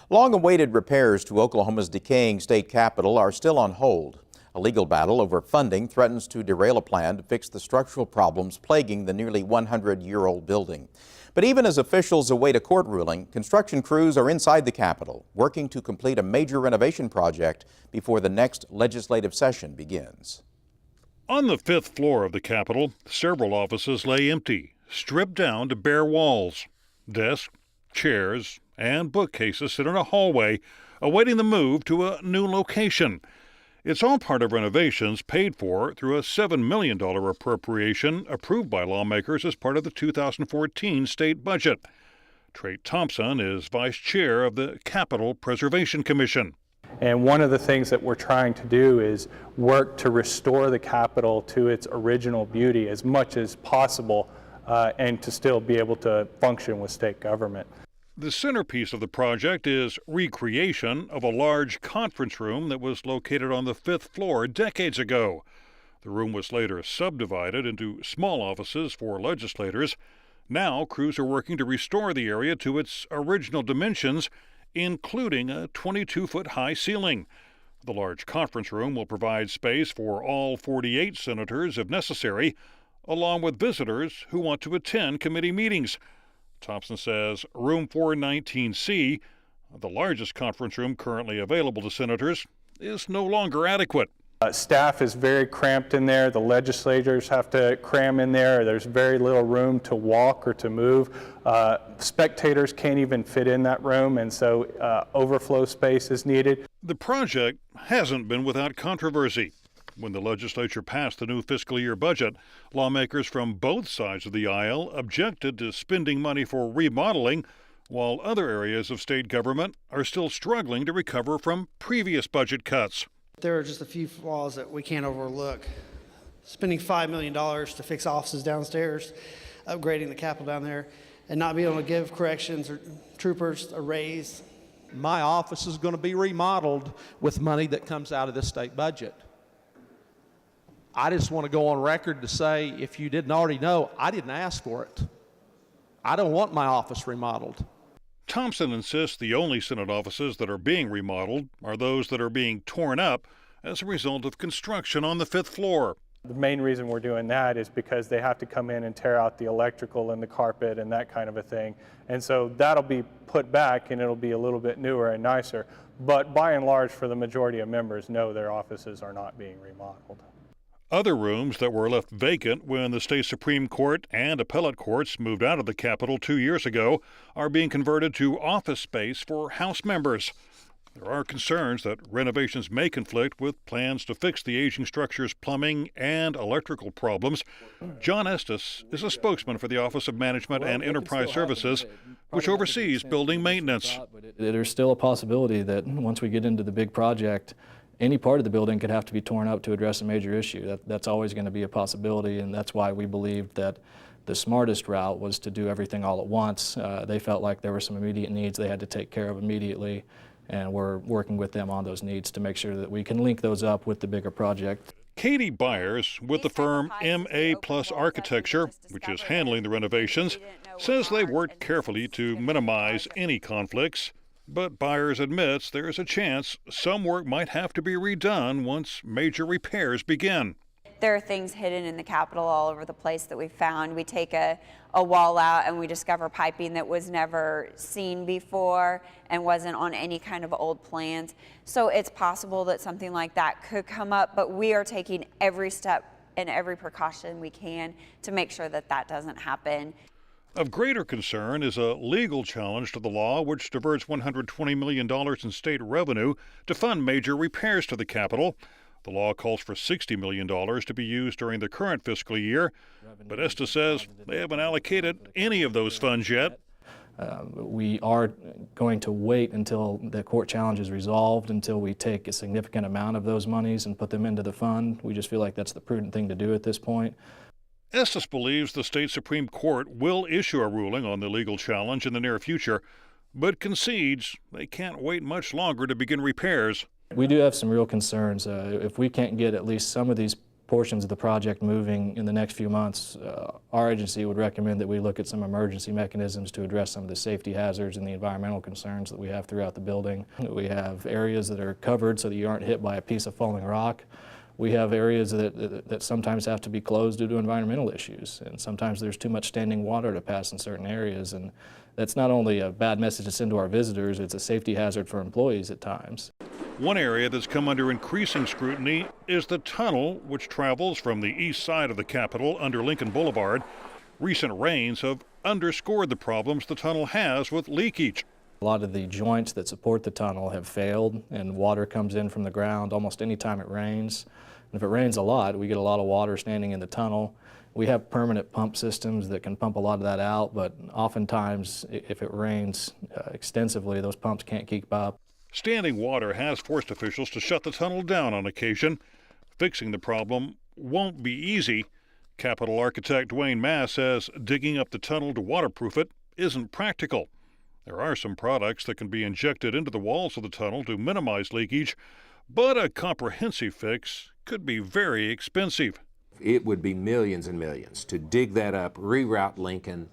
Long-awaited repairs to Oklahoma's decaying state capitol are still on hold. A legal battle over funding threatens to derail a plan to fix the structural problems plaguing the nearly 100-year-old building. But even as officials await a court ruling, construction crews are inside the Capitol, working to complete a major renovation project before the next legislative session begins. On the 5th floor of the Capitol, several offices lay empty, stripped down to bare walls. Desks, chairs, and bookcases sit in a hallway, awaiting the move to a new location. It's all part of renovations paid for through a $7 million appropriation approved by lawmakers as part of the 2014 state budget. Trey Thompson is vice chair of the Capitol Preservation Commission. And one of the things that we're trying to do is work to restore the Capitol to its original beauty as much as possible and to still be able to function with state government. The centerpiece of the project is recreation of a large conference room that was located on the 5th floor decades ago. The room was later subdivided into small offices for legislators. Now, crews are working to restore the area to its original dimensions, including a 22-foot high ceiling. The large conference room will provide space for all 48 senators if necessary, along with visitors who want to attend committee meetings. Thompson says room 419C, the largest conference room currently available to senators, is no longer adequate. Staff is very cramped in there. The legislators have to cram in there. There's very little room to walk or to move. Spectators can't even fit in that room, and so overflow space is needed. The project hasn't been without controversy. When the legislature passed the new fiscal year budget, lawmakers from both sides of the aisle objected to spending money for remodeling, while other areas of state government are still struggling to recover from previous budget cuts. There are just a few flaws that we can't overlook. Spending $5 million to fix offices downstairs, upgrading the Capitol down there, and not being able to give corrections or troopers a raise. My office is going to be remodeled with money that comes out of the state budget. I just want to go on record to say, if you didn't already know, I didn't ask for it. I don't want my office remodeled. Thompson insists the only Senate offices that are being remodeled are those that are being torn up as a result of construction on the 5th floor. The main reason we're doing that is because they have to come in and tear out the electrical and the carpet and that kind of a thing. And so that'll be put back and it'll be a little bit newer and nicer. But by and large, for the majority of members, no, their offices are not being remodeled. Other rooms that were left vacant when the state Supreme Court and appellate courts moved out of the Capitol 2 years ago are being converted to office space for House members. There are concerns that renovations may conflict with plans to fix the aging structure's plumbing and electrical problems. John Estes is a spokesman for the Office of Management and Enterprise Services, which oversees building maintenance. There's still a possibility that once we get into the big project, any part of the building could have to be torn up to address a major issue. That's always going to be a possibility, and that's why we believed that the smartest route was to do everything all at once. They felt like there were some immediate needs they had to take care of immediately, and we're working with them on those needs to make sure that we can link those up with the bigger project. Katie Byers with the firm MA Plus Architecture, which is handling the renovations, says they've worked carefully to minimize any conflicts. But Byers admits there's a chance some work might have to be redone once major repairs begin. There are things hidden in the Capitol all over the place that we found. We take a wall out and we discover piping that was never seen before and wasn't on any kind of old plans. So it's possible that something like that could come up, but we are taking every step and every precaution we can to make sure that that doesn't happen. Of greater concern is a legal challenge to the law which diverts $120 million in state revenue to fund major repairs to the Capitol. The law calls for $60 million to be used during the current fiscal year, but Estes says they haven't allocated any of those funds yet. We are going to wait until the court challenge is resolved, until we take a significant amount of those monies and put them into the fund. We just feel like that's the prudent thing to do at this point. Estes believes the state Supreme Court will issue a ruling on the legal challenge in the near future, but concedes they can't wait much longer to begin repairs. We do have some real concerns. If we can't get at least some of these portions of the project moving in the next few months, our agency would recommend that we look at some emergency mechanisms to address some of the safety hazards and the environmental concerns that we have throughout the building. We have areas that are covered so that you aren't hit by a piece of falling rock. We have areas that sometimes have to be closed due to environmental issues, and sometimes there's too much standing water to pass in certain areas, and that's not only a bad message to send to our visitors, it's a safety hazard for employees at times. One area that's come under increasing scrutiny is the tunnel, which travels from the east side of the Capitol under Lincoln Boulevard. Recent rains have underscored the problems the tunnel has with leakage. A lot of the joints that support the tunnel have failed, and water comes in from the ground almost any time it rains. And if it rains a lot, we get a lot of water standing in the tunnel. We have permanent pump systems that can pump a lot of that out, but oftentimes if it rains extensively, those pumps can't keep up. Standing water has forced officials to shut the tunnel down on occasion. Fixing the problem won't be easy. Capitol architect Dwayne Mass says digging up the tunnel to waterproof it isn't practical. There are some products that can be injected into the walls of the tunnel to minimize leakage, but a comprehensive fix could be very expensive. It would be millions and millions to dig that up, reroute Lincoln,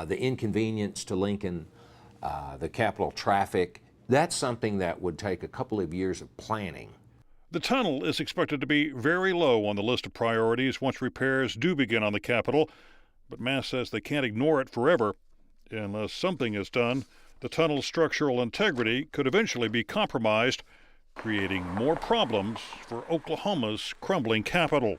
the inconvenience to Lincoln, the Capitol traffic. That's something that would take a couple of years of planning. The tunnel is expected to be very low on the list of priorities once repairs do begin on the Capitol, but Mass says they can't ignore it forever. Unless something is done, the tunnel's structural integrity could eventually be compromised, creating more problems for Oklahoma's crumbling capital.